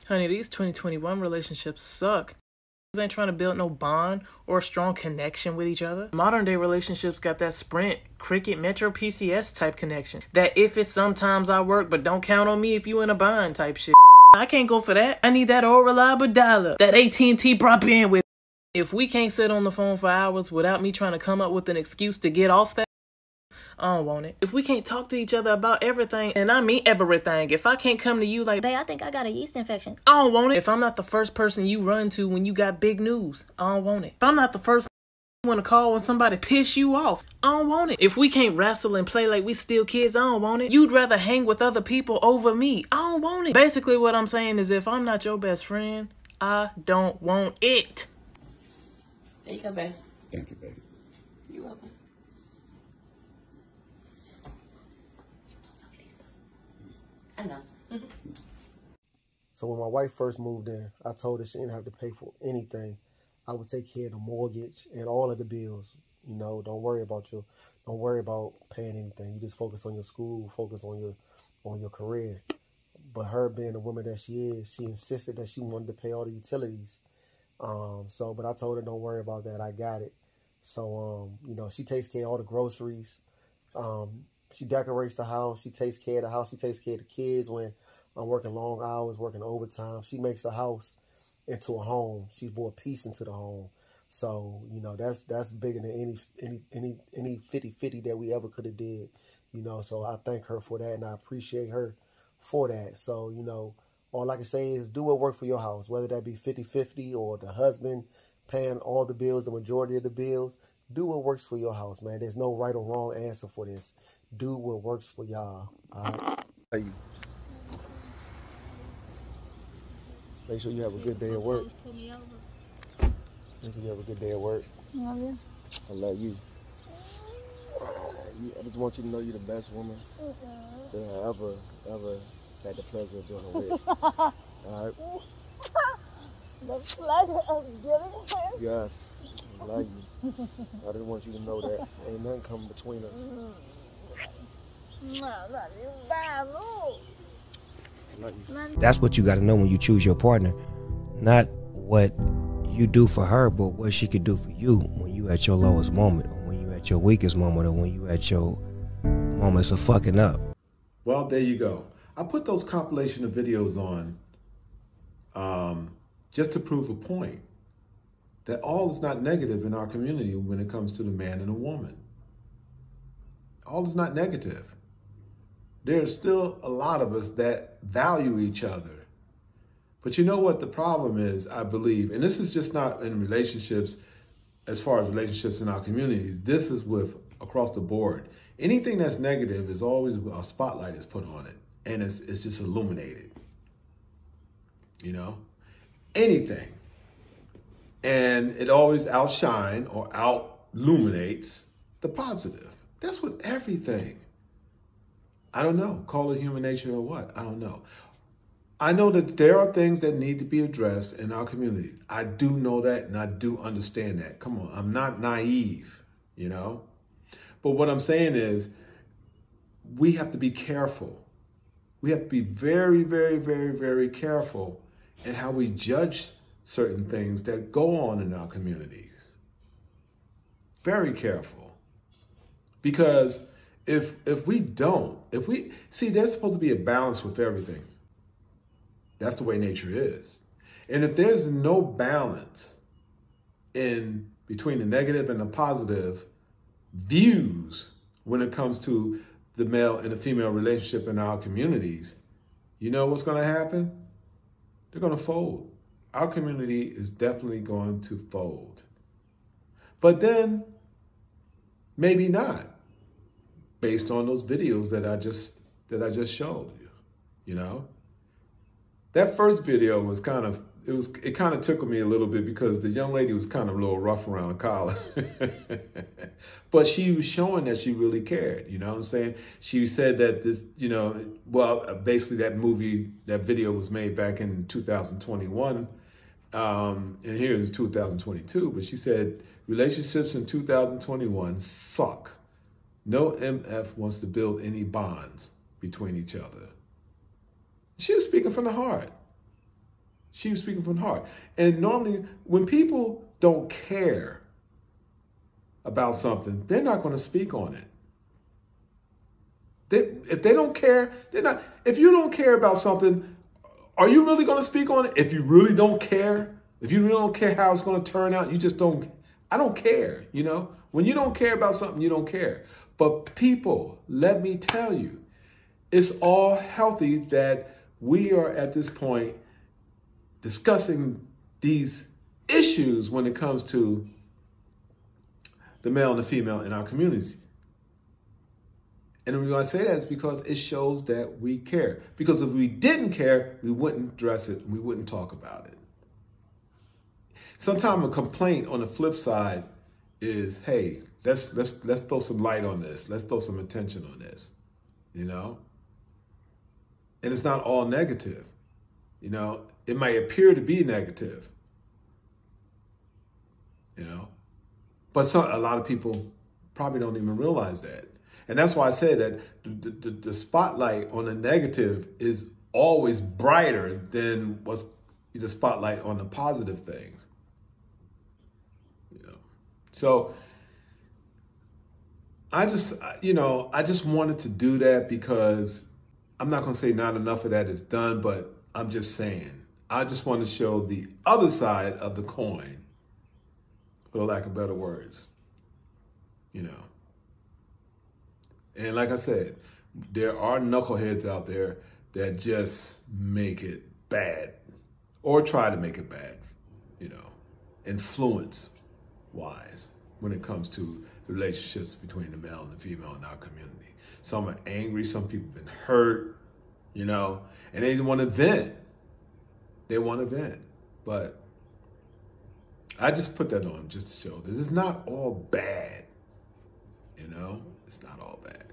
Honey, these 2021 relationships suck. Ain't trying to build no bond or a strong connection with each other. Modern day relationships got that Sprint, Cricket, Metro, PCS type connection. That if it's sometimes I work, but don't count on me if you in a bind type shit. I can't go for that. I need that old reliable dial-up, that AT&T broadband with. If we can't sit on the phone for hours without me trying to come up with an excuse to get off that, I don't want it. If we can't talk to each other about everything, and I mean everything, if I can't come to you like, babe, I think I got a yeast infection, I don't want it. If I'm not the first person you run to when you got big news, I don't want it. If I'm not the first you want to call when somebody piss you off, I don't want it. If we can't wrestle and play like we still kids, I don't want it. You'd rather hang with other people over me, I don't want it. Basically what I'm saying is if I'm not your best friend, I don't want it. There you go, babe. Thank you, baby. You're welcome. I know. So when my wife first moved in, I told her she didn't have to pay for anything. I would take care of the mortgage and all of the bills. You know, don't worry about paying anything. You just focus on your school, focus on your career. But her being the woman that she is, she insisted that she wanted to pay all the utilities. But I told her, don't worry about that. I got it. So, you know, she takes care of all the groceries. She decorates the house. She takes care of the house. She takes care of the kids when I'm working long hours, working overtime. She makes the house into a home. She brought peace into the home. So, you know, that's bigger than any 50-50 that we ever could have did. You know, so I thank her for that, and I appreciate her for that. So, you know, all I can say is do what works for your house, whether that be 50-50 or the husband paying all the bills, the majority of the bills. Do what works for your house, man. There's no right or wrong answer for this. Do what works for y'all, all right? Hey, make sure you have a good day at work. Make sure you have a good day at work. Love you. I love you. I just want you to know you're the best woman that I ever had the pleasure of doing with. All right? The pleasure of giving her. Yes, I love you. I just want you to know that ain't nothing coming between us. That's what you got to know when you choose your partner. Not what you do for her, but what she could do for you when you at your lowest moment, or when you at your weakest moment, or when you at your moments of fucking up. Well, there you go. I put those compilation of videos on just to prove a point that all is not negative in our community when it comes to the man and the woman. All is not negative. There's still a lot of us that value each other. But you know what the problem is, I believe, and this is just not in relationships, as far as relationships in our communities, this is with across the board. Anything that's negative is always a spotlight is put on it, and it's just illuminated, you know, anything. And it always outshine or out-illuminates the positive. That's with everything. I don't know, call it human nature or what, I don't know. I know that there are things that need to be addressed in our community. I do know that, and I do understand that. Come on, I'm not naive, you know? But what I'm saying is, we have to be careful. We have to be very, very, very, very careful in how we judge certain things that go on in our communities. Very careful. Because if we see, there's supposed to be a balance with everything. That's the way nature is. And if there's no balance in between the negative and the positive views when it comes to the male and the female relationship in our communities, you know what's going to happen? They're going to fold. Our community is definitely going to fold. But then, maybe not, based on those videos that I just showed you, you know? That first video was it kind of tickled me a little bit because the young lady was kind of a little rough around the collar. But she was showing that she really cared, you know what I'm saying? She said that this, you know, well, basically that video was made back in 2021. And here's 2022, but she said, relationships in 2021 suck. No MF wants to build any bonds between each other. She was speaking from the heart. She was speaking from the heart. And normally when people don't care about something, they're not going to speak on it. If they don't care, they're not. If you don't care about something, are you really going to speak on it? If you really don't care, if you really don't care how it's going to turn out, you just don't. I don't care, you know? When you don't care about something, you don't care. But people, let me tell you, it's all healthy that we are at this point discussing these issues when it comes to the male and the female in our communities. And the reason I say that is because it shows that we care. Because if we didn't care, we wouldn't address it, we wouldn't talk about it. Sometimes a complaint on the flip side is, hey, let's throw some light on this. Let's throw some attention on this, you know? And it's not all negative, you know? It might appear to be negative, you know? But a lot of people probably don't even realize that. And that's why I say that the spotlight on the negative is always brighter than what's the spotlight on the positive things. You know, so I just wanted to do that because I'm not going to say not enough of that is done, but I'm just saying I just want to show the other side of the coin, for lack of better words. You know. And like I said, there are knuckleheads out there that just make it bad or try to make it bad, you know, influence-wise when it comes to relationships between the male and the female in our community. Some are angry, some people have been hurt, you know, and they want to vent. They want to vent. But I just put that on just to show this is not all bad, you know, it's not all bad.